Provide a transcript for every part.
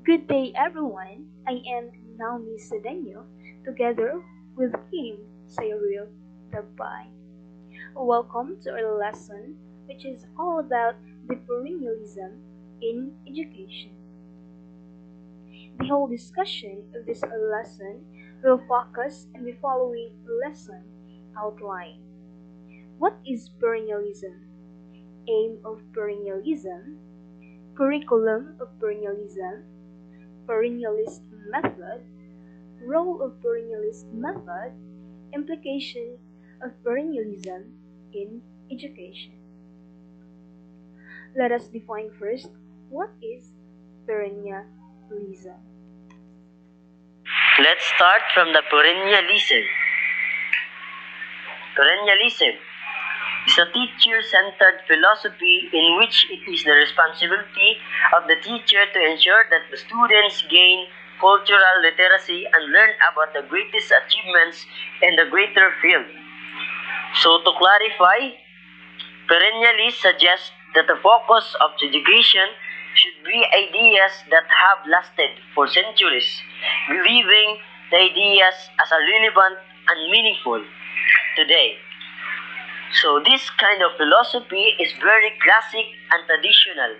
Good day, everyone. I am Naomi Cedeno, together with Kim Cyril Tabay. Welcome to our lesson, which is all about the perennialism in education. The whole discussion of this lesson will focus on the following lesson outline. What is perennialism? Aim of perennialism, curriculum of perennialism, perennialist method, role of perennialist method, implication of perennialism in education. Let us define first what is perennialism. Let's start from the perennialism. Perennialism is a teacher-centered philosophy in which it is the responsibility of the teacher to ensure that the students gain cultural literacy and learn about the greatest achievements in the greater field. So to clarify, perennialists suggest that the focus of education should be ideas that have lasted for centuries, believing the ideas as relevant and meaningful today. So this kind of philosophy is very classic and traditional.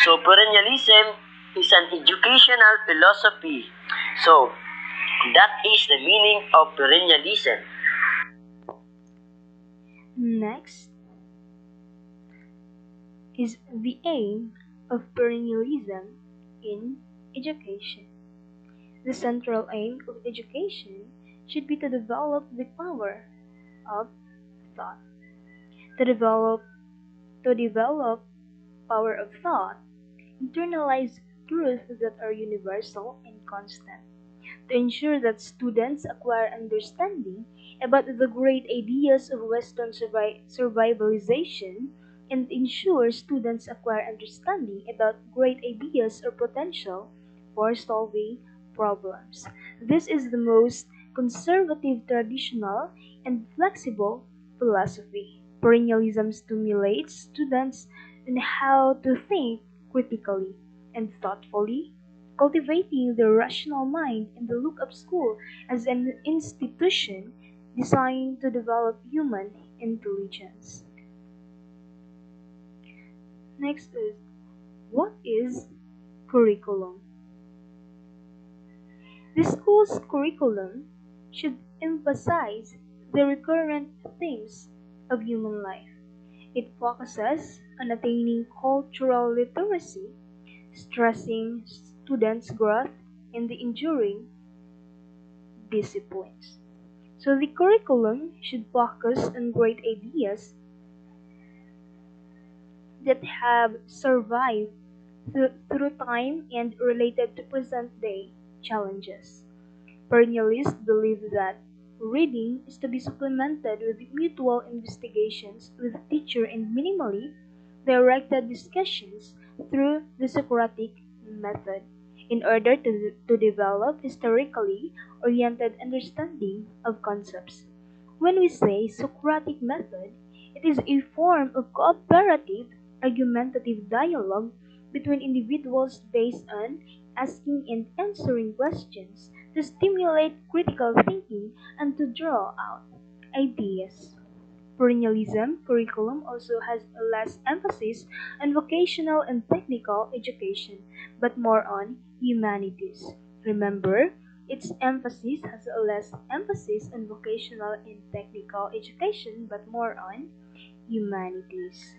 So perennialism is an educational philosophy. So that is the meaning of perennialism. Next is the aim of perennialism in education. The central aim of education should be to develop the power of thought. To develop power of thought, internalize truths that are universal and constant. To ensure that students acquire understanding about the great ideas of Western survivalization and ensure students acquire understanding about great ideas or potential for solving problems. This is the most conservative, traditional, and flexible philosophy. Perennialism stimulates students in how to think critically and thoughtfully, cultivating the rational mind and the look of school as an institution designed to develop human intelligence. Next is, what is curriculum? The school's curriculum should emphasize the recurrent themes of human life. It focuses on attaining cultural literacy, stressing students' growth in the enduring disciplines. So the curriculum should focus on great ideas that have survived through time and related to present-day challenges. Perennialists believe that reading is to be supplemented with mutual investigations with teacher and minimally directed discussions through the Socratic method in order to develop historically oriented understanding of concepts. When we say Socratic method, it is a form of cooperative argumentative dialogue between individuals based on asking and answering questions to stimulate critical thinking and to draw out ideas. Perennialism curriculum also has a less emphasis on vocational and technical education, but more on humanities. Remember, its emphasis has a less emphasis on vocational and technical education, but more on humanities.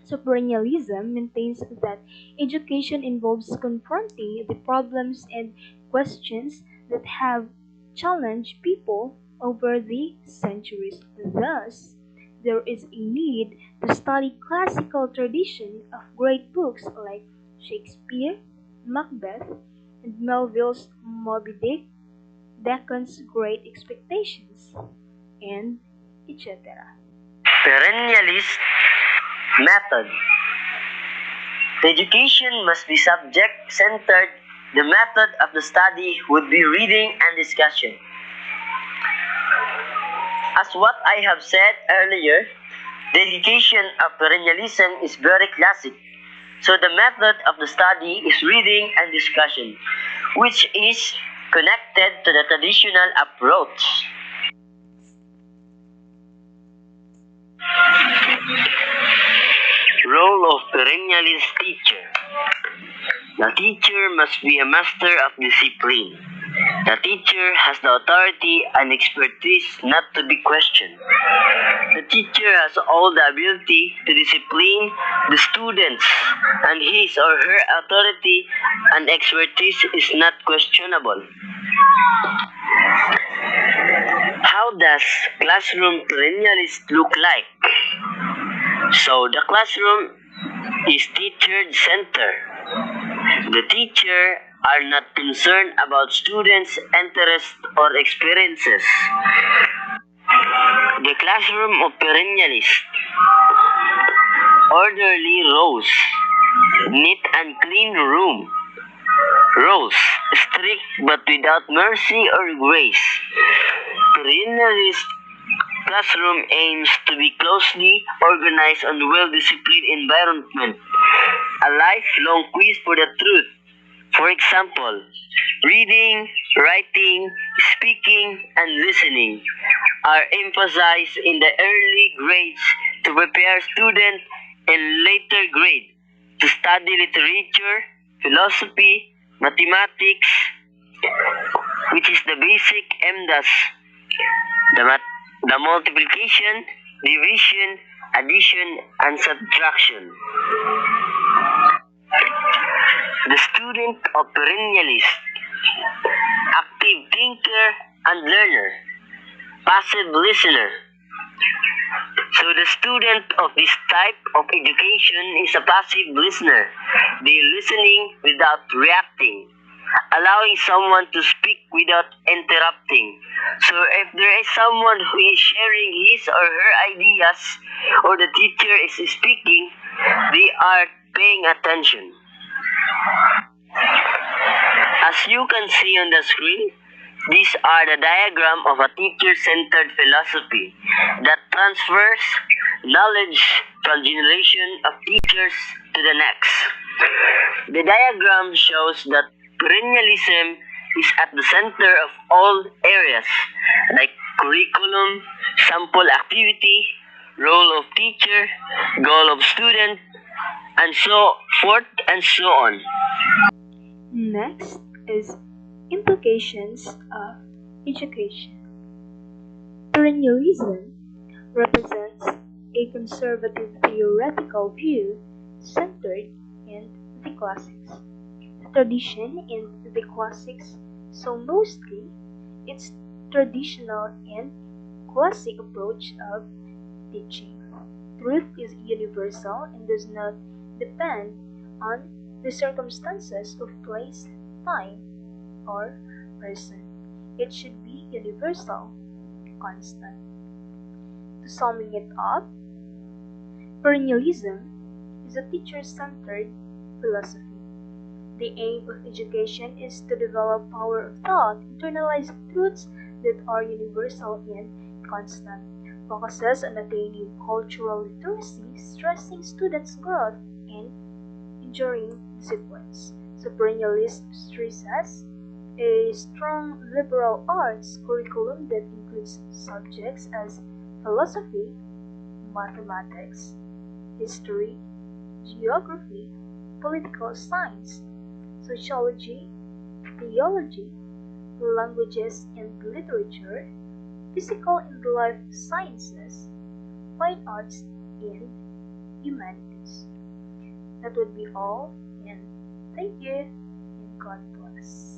So perennialism maintains that education involves confronting the problems and questions that have challenged people over the centuries. Thus, there is a need to study classical tradition of great books like Shakespeare, Macbeth, and Melville's Moby Dick, Bacon's Great Expectations, and etc. Perennialist method. The education must be subject-centered. The method of the study would be reading and discussion. As what I have said earlier, the education of perennialism is very classic. So the method of the study is reading and discussion, which is connected to the traditional approach. Role of perennialist teacher. The teacher must be a master of discipline. The teacher has the authority and expertise not to be questioned. The teacher has all the ability to discipline the students, and his or her authority and expertise is not questionable. How does classroom perennialist look like? So the classroom is teacher-centered. The teacher are not concerned about students' interests or experiences. The classroom of perennialists. Orderly rows. Neat and clean room. Rows. Strict but without mercy or grace. Perennialist classroom aims to be closely organized and well-disciplined environment. A lifelong quiz for the truth. For example, reading, writing, speaking, and listening are emphasized in the early grades to prepare students in later grades to study literature, philosophy, mathematics, which is the basic MDAS, the multiplication, division, addition, and subtraction. The student of perennialist, active thinker and learner, passive listener. So the student of this type of education is a passive listener. They're listening without reacting, allowing someone to speak without interrupting. So if there is someone who is sharing his or her ideas, or the teacher is speaking, they are paying attention. As you can see on the screen, these are the diagram of a teacher-centered philosophy that transfers knowledge from generation of teachers to the next. The diagram shows that perennialism is at the center of all areas like curriculum, sample activity, role of teacher, goal of student, and so forth and so on. Next is implications of education. Perennialism represents a conservative theoretical view centered in the classics, tradition in the classics, so mostly its traditional and classic approach of teaching. Truth is universal and does not depend on the circumstances of place, time, or person. It should be universal, constant. To summing it up, perennialism is a teacher-centered philosophy. The aim of education is to develop power of thought, internalize truths that are universal and constant, focuses on attaining cultural literacy, stressing students' growth, and enduring disciplines. So perennialist stresses a strong liberal arts curriculum that includes subjects as philosophy, mathematics, history, geography, political science, sociology, theology, languages and literature, physical and life sciences, fine arts, and humanities. That would be all, and thank you, and God bless.